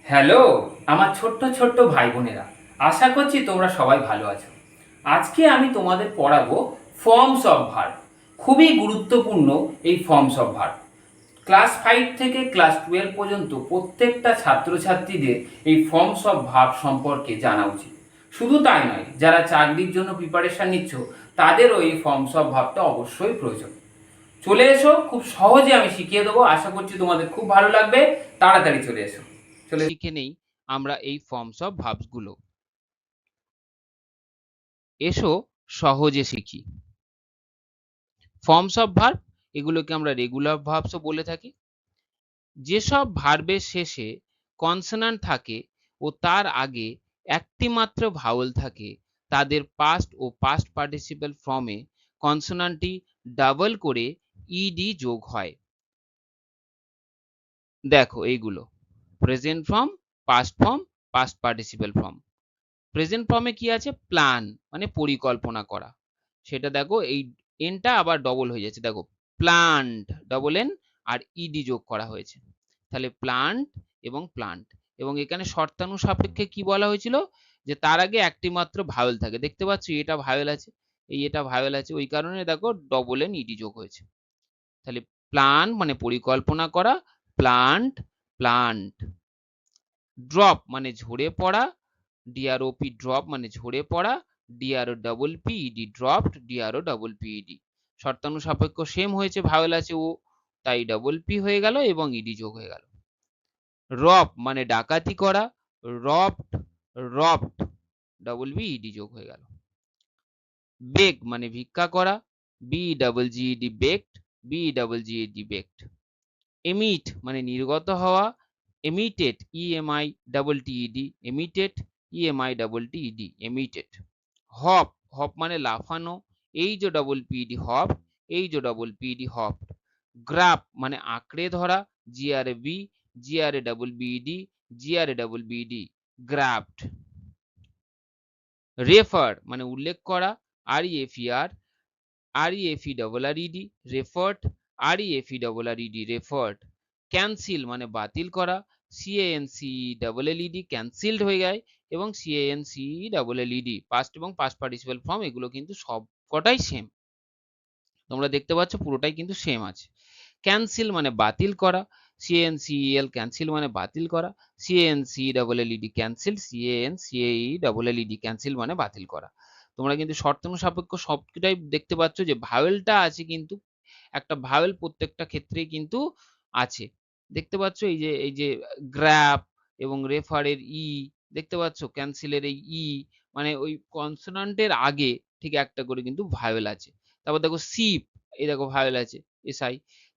Hello আমার ছোট্ট ছোট্ট ভাই বোনেরা, আশা করছি তোমরা সবাই ভালো আছো। আজকে আমি তোমাদের পড়াবো ফর্মস অফ ভার্ব। খুবই গুরুত্বপূর্ণ এই ফর্মস অফ ভার্ব। ক্লাস 5 থেকে ক্লাস 12 পর্যন্ত প্রত্যেকটা ছাত্রছাত্রীদের এই ফর্মস অফ ভার্ব সম্পর্কে জানা উচিত। শুধু তাই নয়, যারা চাকরির জন্য প্রিপারেশন নিচ্ছ তাদেরও এই ফর্মস অফ ভার্বটা অবশ্যই প্রয়োজন। চলে এসো, খুব সহজে আমি শিখিয়ে দেবো। আশা করছি তোমাদের খুব ভালো লাগবে। তাড়াতাড়ি চলে এসো। শিখে নেই আমরা এই ফর্মস অফ ভার্বস গুলো। এসো সহজে শিখি। ফর্মস অফ ভার্ব এগুলোকে আমরা রেগুলার ভার্বসও বলে থাকি। যেসব ভার্বের শেষে কনসোনান্ট থাকে ও তার আগে একটি মাত্র ভাওয়েল থাকে তাদের পাস্ট ও পাস্ট পার্টিসিপেল ফর্মে কনসোনান্টটি ডাবল করে ইডি যোগ হয়। দেখো এইগুলো: present form, past form, past participle form. Present ফর্মে কি আছে? প্ল্যান মানে পরিকল্পনা করা। সেটা দেখো এই এনটা আবার ডবল হয়ে যাচ্ছে, দেখো plant double N R E D যোগ করা হয়েছে, তাহলে প্লান্ট এবং প্লান্ট। এবং এখানে শর্তানু সাপেক্ষে কি বলা হয়েছিল? যে তার আগে একটি মাত্র ভাওয়েল থাকে। দেখতে পাচ্ছ এটা ভাওয়েল আছে, এটা ভাওয়েল আছে, ওই কারণে দেখো ডবল এন ইডি যোগ হয়েছে। তাহলে প্ল্যান মানে পরিকল্পনা করা, প্লান্ট প্লান্ট। ড্রপ মানে ঝরে পড়া, ডিআরওপি ড্রপ মানে ঝরে পড়া, D R O double P E D dropped, D R O double P E D. শর্তানু সাপেক্ষ সেম হয়েছে, ভাওয়েল আছে ও, তাই ডবল পি হয়ে গেল এবং ইডি যোগ হয়ে গেল। রব মানে ডাকাতি করা, robbed robbed, double B E D যোগ হয়ে গেল। বেগ মানে ভিক্ষা করা, B double G E D begged, B double G E D begged. Emit মানে নির্গত হওয়া, emitted E M I double T E D emitted, E M I double T E D emitted. Hop hop মানে লাফানো, এই যে ডবল পিডি হপ, এই যে ডবল পিডি হপ। গ্রাপ মানে আঁকড়ে ধরা, G R A B, G R A double B D, G R A double B D grabbed. Refer মানে উল্লেখ করা, R E F E R, R E F E double R E D referred, R E F E double R E D referred. Cancel মানে বাতিল করা, সিএএনসিই ডাবল এলইডি ক্যান্সিলড হয়ে যায়, এবং সিএএনসিই ডাবল এলইডি। পাস্ট এবং পাস্ট পার্টিসিপেল ফর্ম এগুলো কিন্তু সব কটাই সেম, তোমরা দেখতে পাচ্ছ পুরোটাই কিন্তু সেম আছে। ক্যান্সিল মানে বাতিল করা, সিএনসিএল ক্যান্সিল মানে বাতিল করা, C N C double L E D cancelled, C N C E double L E D cancel মানে বাতিল করা। তোমরা কিন্তু শর্তানু সাপেক্ষ সবটাই দেখতে পাচ্ছ যে ভাওয়েলটা আছে, কিন্তু একটা ভাওয়েল প্রত্যেকটা ক্ষেত্রেই কিন্তু আছে। দেখতে পাচ্ছ এই যে গ্র্যাপ এবং রেফারের ই, দেখতে পাচ্ছ ক্যান্সিলের এই ই, মানে ওই কনসোনান্টের আগে ঠিক একটা করে কিন্তু ভাওয়েল আছে। তারপর দেখো সিপ, এই দেখো ভাওয়েল আছে এসআই,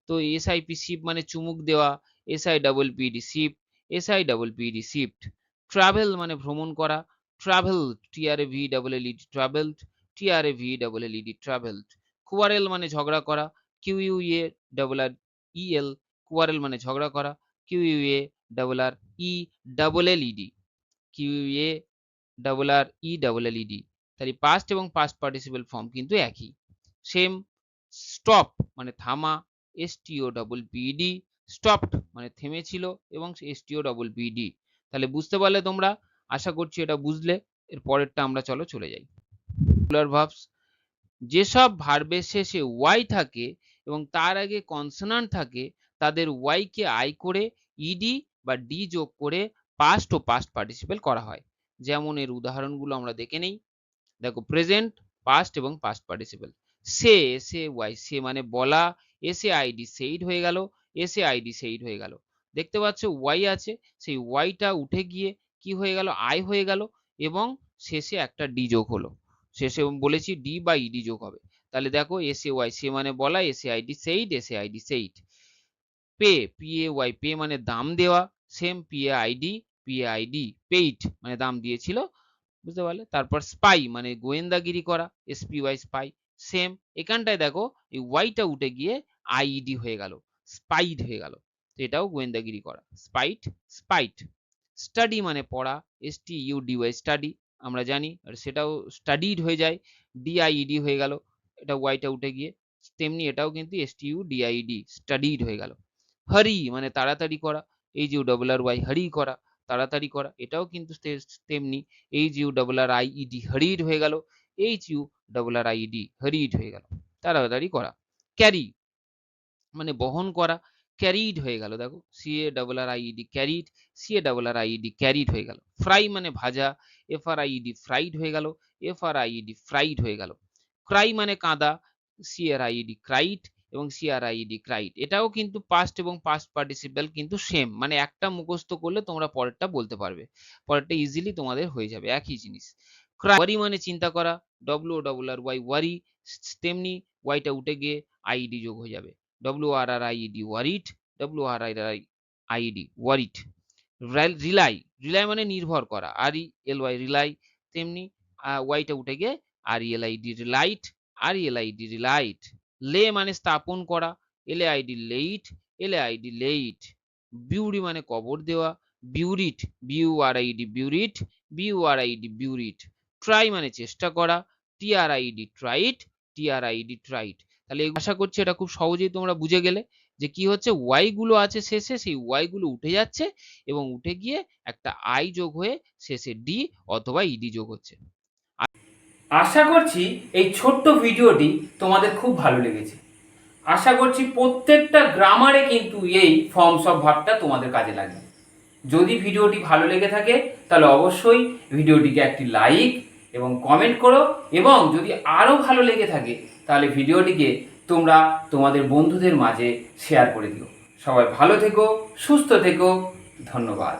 তো এসআইপি সিপ মানে চুমুক দেওয়া, S I double P D sip, S I double P D sipped. Travel মানে ভ্রমণ করা, travel T R A V double L E D travelled, T R A V double L E D travelled. Quarrel মানে ঝগড়া করা, কিউইউএ ডাবল আর ইএল, কুয়ারেল মানে ঝগড়া করা, কিউইউএ ডাবল আর ই ডাবল এলইডি, কিউইউএ ডাবল আর ই ডাবল এলইডি। তাহলে পাস্ট এবং পাস্ট পার্টিসিপেল ফর্ম কিন্তু একই, সেম। স্টপ মানে থামা, এসটিও ডাবল পিডি, স্টপড মানে থেমেছিল, এবং এসটিও ডাবল পিডি। তাহলে বুঝতে পারলে তোমরা? আশা করছি এটা বুঝলে। এর পরেরটা আমরা চলো চলে যাই। Regular verbs. যেসব ভার্বের শেষে ওয়াই থাকে এবং তার আগে কনসোনান্ট থাকে তাদের ওয়াই কে আই করে ইডি বা ডি যোগ করে পাস্ট ও পাস্ট পার্টিসিপেল করা হয়। যেমন এর উদাহরণগুলো আমরা দেখে নেই। দেখো প্রেজেন্ট, পাস্ট এবং পাস্ট পার্টিসিপেল। সে এসে ওয়াই, সে মানে বলা, এসে আইডি সেইড হয়ে গেল, এসে আইডি সেইড হয়ে গেল। দেখতে পাচ্ছ ওয়াই আছে, সেই ওয়াইটা উঠে গিয়ে কি হয়ে গেল? আই হয়ে গেল, এবং শেষে একটা ডি যোগ হলো। শেষে বলেছি ডি বা ইডি যোগ হবে। তাহলে দেখো এসে ওয়াই, সে মানে বলা, S A I D said, S A I D said. Pay, P A Y, pay মানে দাম দেওয়া, same P A I D, P A I D paid মানে দাম দিয়েছিল, বুঝতে পারলে? তারপর স্পাই মানে গোয়েন্দাগিরি করা, এসপিওয়াই স্পাই, সেম। এখানটায় দেখো এই ওয়াইটা উঠে গিয়ে আইইডি হয়ে গেল, স্পাইড হয়ে গেল, তো এটাও গোয়েন্দাগিরি করা, স্পাইট স্পাইট। স্টাডি মানে পড়া, এসটিইউডিওয়াই স্টাডি, আমরা জানি, আর সেটাও স্টাডিড হয়ে যায়, ডিআইইডি হয়ে গেল, এটা ওয়াইটা উঠে গিয়ে। তেমনি এটাও কিন্তু এসটিইউডিআইডি স্টাডিড হয়ে গেল। হারি মানে তাড়াতাড়ি করা, এই যে ডবল আর ওয়াই হারি করা, তাড়াতাড়ি করা, এটাও কিন্তু তেমনি HURRIED হরিড হয়ে গেল, HURRIED হরিড হয়ে গেল, তাড়াতাড়ি করা। ক্যারি মানে বহন করা, ক্যারিড হয়ে গেল, দেখো CARRIED ক্যারিড, CARRIED ক্যারিড হয়ে গেল। ফ্রাই মানে ভাজা, FRIED ফ্রাইড হয়ে গেল, FRIED ফ্রাইড হয়ে গেল। ক্রাই মানে কাঁদা, CRIED ক্রাইট এবং CRIED ক্রাইট। এটাও কিন্তু পাস্ট এবং পাস্ট পার্টিসিপেল কিন্তু সেম, মানে একটা মুখস্থ করলে তোমরা পরেরটা বলতে পারবে, পরেরটা ইজিলি তোমাদের হয়ে যাবে, একই জিনিস। ওয়ারি মানে চিন্তা করা, WORRY ওয়ারি, তেমনি ওয়াইটা উঠে গিয়ে আইডি যোগ হয়ে যাবে, WRRIED worried, WRRIED worried. Rely, rely মানে নির্ভর করা, RELY রিলাই, তেমনি ওয়াইটা উঠে গিয়ে RELID রিলাইট, RELID রিলাইট। লে মানে স্থাপন করা, LAID লেইট, LAID লেইট। বিউরি মানে কবর দেওয়া, বিউরিট, BURID বিউরিট, BURID বিউরিট। ট্রাই মানে চেষ্টা করা, TRID ট্রাইট, TRID ট্রাইট। তাহলে আশা করছি এটা খুব সহজেই তোমরা বুঝে গেলে যে কি হচ্ছে, ওয়াই গুলো আছে শেষে, সেই ওয়াই গুলো উঠে যাচ্ছে এবং উঠে গিয়ে একটা আই যোগ হয়ে শেষে ডি অথবা ইডি যোগ হচ্ছে। আশা করছি এই ছোট্ট ভিডিওটি তোমাদের খুব ভালো লেগেছে। আশা করছি প্রত্যেকটা গ্রামারে কিন্তু এই ফর্মস অফ ভার্বটা তোমাদের কাজে লাগবে। যদি ভিডিওটি ভালো লেগে থাকে তাহলে অবশ্যই ভিডিওটিকে একটি লাইক এবং কমেন্ট করো, এবং যদি আরও ভালো লেগে থাকে তাহলে ভিডিওটিকে তোমরা তোমাদের বন্ধুদের মাঝে শেয়ার করে দিও। সবাই ভালো থেকো, সুস্থ থেকো, ধন্যবাদ।